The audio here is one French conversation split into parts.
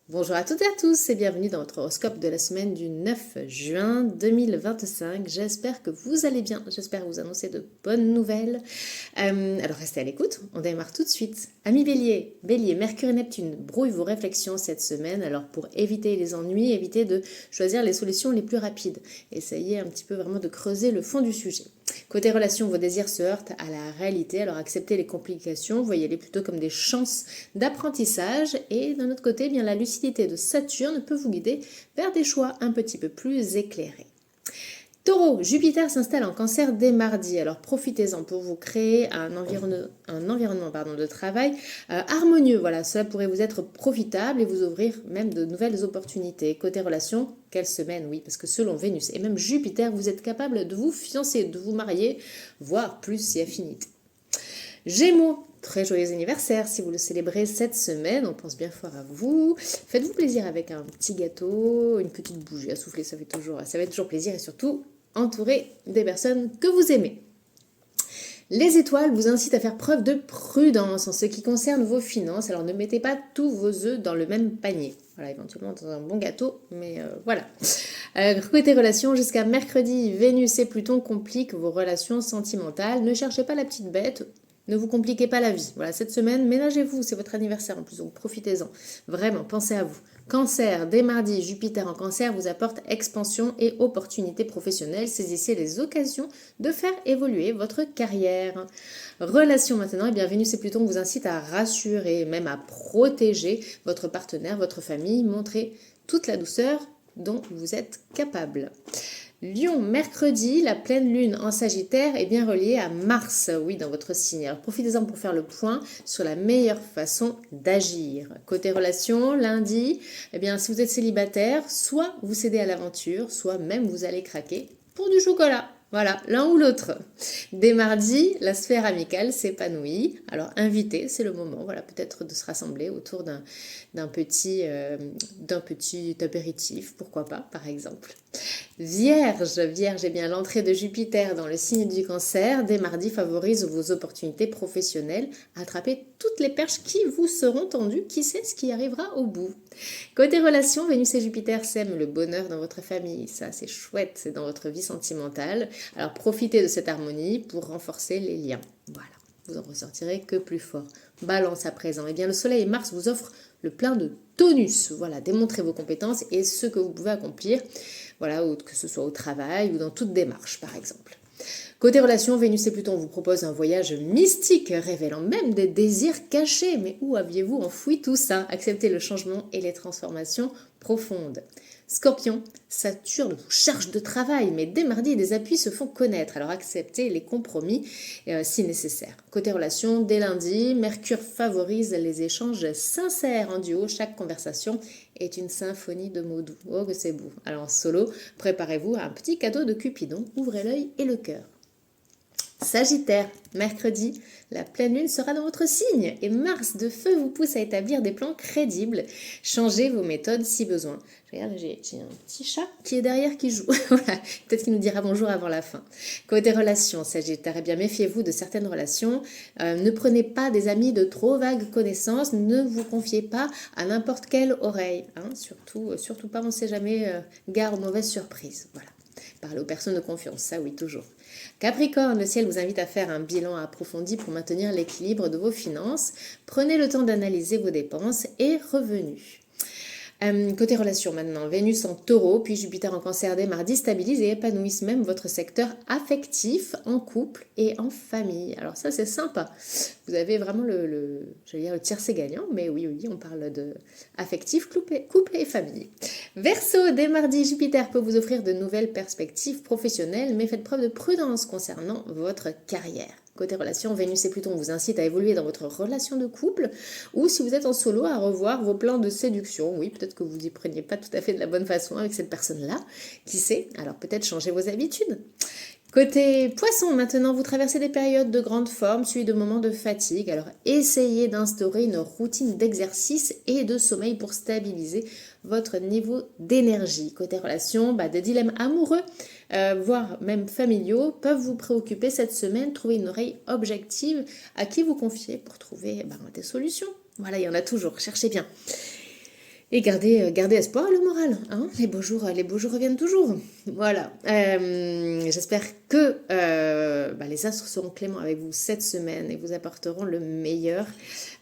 Bonjour à toutes et à tous et bienvenue dans votre horoscope de la semaine du 9 juin 2025. J'espère que vous allez bien, j'espère vous annoncer de bonnes nouvelles. Alors restez à l'écoute, on démarre tout de suite. Amis Bélier, Bélier, Mercure et Neptune brouillent vos réflexions cette semaine. Alors pour éviter les ennuis, évitez de choisir les solutions les plus rapides. Essayez un petit peu vraiment de creuser le fond du sujet. Côté relations, vos désirs se heurtent à la réalité, alors acceptez les complications, voyez-les plutôt comme des chances d'apprentissage. Et d'un autre côté, eh bien la lucidité de Saturne peut vous guider vers des choix un petit peu plus éclairés. Taureau, Jupiter s'installe en Cancer dès mardi, alors profitez-en pour vous créer un environnement de travail harmonieux. Voilà, cela pourrait vous être profitable et vous ouvrir même de nouvelles opportunités. Côté relations, quelle semaine, oui, parce que selon Vénus et même Jupiter, vous êtes capable de vous fiancer, de vous marier, voire plus si affinité. Gémeaux, très joyeux anniversaire si vous le célébrez cette semaine, on pense bien fort à vous. Faites-vous plaisir avec un petit gâteau, une petite bougie à souffler, ça fait toujours plaisir et surtout entouré des personnes que vous aimez. Les étoiles vous incitent à faire preuve de prudence en ce qui concerne vos finances, alors ne mettez pas tous vos œufs dans le même panier. Voilà, éventuellement dans un bon gâteau, mais voilà. Côté relations, jusqu'à mercredi, Vénus et Pluton compliquent vos relations sentimentales. Ne cherchez pas la petite bête, ne vous compliquez pas la vie. Voilà, cette semaine, ménagez-vous, c'est votre anniversaire en plus, donc profitez-en. Vraiment, pensez à vous. Cancer, dès mardi, Jupiter en Cancer vous apporte expansion et opportunités professionnelles. Saisissez les occasions de faire évoluer votre carrière. Relations maintenant, eh bien Vénus et Pluton vous incitent à rassurer, même à protéger votre partenaire, votre famille. Montrez toute la douceur dont vous êtes capable. Lion, mercredi, la pleine lune en Sagittaire est bien reliée à Mars, oui, dans votre signe. Alors profitez-en pour faire le point sur la meilleure façon d'agir. Côté relations, lundi, eh bien si vous êtes célibataire, soit vous cédez à l'aventure, soit même vous allez craquer pour du chocolat. Voilà, l'un ou l'autre. Dès mardi, la sphère amicale s'épanouit. Alors invitez, c'est le moment, voilà, peut-être de se rassembler autour d'un petit apéritif, pourquoi pas, par exemple. Vierge, eh bien l'entrée de Jupiter dans le signe du Cancer dès mardi favorise vos opportunités professionnelles. Attrapez toutes les perches qui vous seront tendues, qui sait ce qui arrivera au bout. Côté relations, Vénus et Jupiter sèment le bonheur dans votre famille. Ça, c'est chouette, c'est dans votre vie sentimentale. Alors profitez de cette harmonie pour renforcer les liens. Voilà, vous en ressortirez que plus fort. Balance à présent, eh bien le Soleil et Mars vous offrent le plein de tonus. Voilà, démontrez vos compétences et ce que vous pouvez accomplir. Voilà, que ce soit au travail ou dans toute démarche, par exemple. Côté relations, Vénus et Pluton vous proposent un voyage mystique, révélant même des désirs cachés. Mais où aviez-vous enfoui tout ça? Acceptez le changement et les transformations profondes. Scorpion, Saturne vous charge de travail, mais dès mardi, des appuis se font connaître. Alors acceptez les compromis si nécessaire. Côté relations, dès lundi, Mercure favorise les échanges sincères en duo. Chaque conversation est une symphonie de mots doux. Oh que c'est beau. Alors en solo, préparez-vous à un petit cadeau de Cupidon. Ouvrez l'œil et le cœur. Sagittaire, mercredi, la pleine lune sera dans votre signe et Mars de feu vous pousse à établir des plans crédibles. Changez vos méthodes si besoin. Regarde, j'ai un petit chat qui est derrière qui joue. Voilà, peut-être qu'il nous dira bonjour avant la fin. Côté relations, Sagittaire, eh bien méfiez-vous de certaines relations. Ne prenez pas des amis de trop vagues connaissances. Ne vous confiez pas à n'importe quelle oreille. Hein, surtout pas, on ne sait jamais, gare aux mauvaises surprises. Voilà. Parlez aux personnes de confiance, ça oui, toujours. Capricorne, le ciel vous invite à faire un bilan approfondi pour maintenir l'équilibre de vos finances. Prenez le temps d'analyser vos dépenses et revenus. Côté relations maintenant, Vénus en Taureau, puis Jupiter en Cancer dès mardi stabilisent et épanouissent même votre secteur affectif en couple et en famille. Alors ça c'est sympa. Vous avez vraiment j'allais dire le tiercé gagnant, mais oui, on parle de affectif, couple et famille. Verseau, dès mardi, Jupiter peut vous offrir de nouvelles perspectives professionnelles, mais faites preuve de prudence concernant votre carrière. Côté relations, Vénus et Pluton vous incitent à évoluer dans votre relation de couple ou si vous êtes en solo à revoir vos plans de séduction. Oui, peut-être que vous y preniez pas tout à fait de la bonne façon avec cette personne-là. Qui sait? Alors peut-être changer vos habitudes. Côté poisson, maintenant, vous traversez des périodes de grande forme, suivies de moments de fatigue. Alors, essayez d'instaurer une routine d'exercice et de sommeil pour stabiliser votre niveau d'énergie. Côté relations, des dilemmes amoureux, voire même familiaux, peuvent vous préoccuper cette semaine. Trouvez une oreille objective à qui vous confier pour trouver des solutions. Voilà, il y en a toujours, cherchez bien. Et gardez espoir et le moral, hein. Les beaux jours reviennent toujours. Voilà. J'espère que les astres seront cléments avec vous cette semaine et vous apporteront le meilleur,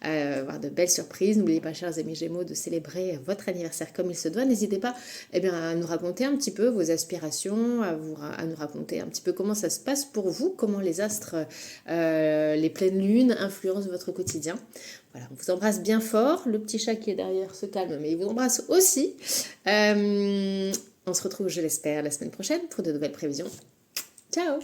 avoir de belles surprises. N'oubliez pas, chers amis Gémeaux, de célébrer votre anniversaire comme il se doit. N'hésitez pas, à nous raconter un petit peu vos aspirations, à nous raconter un petit peu comment ça se passe pour vous, comment les astres, les pleines lunes influencent votre quotidien. Voilà, on vous embrasse bien fort. Le petit chat qui est derrière se calme, mais il vous embrasse aussi. On se retrouve, je l'espère, la semaine prochaine pour de nouvelles prévisions. Ciao!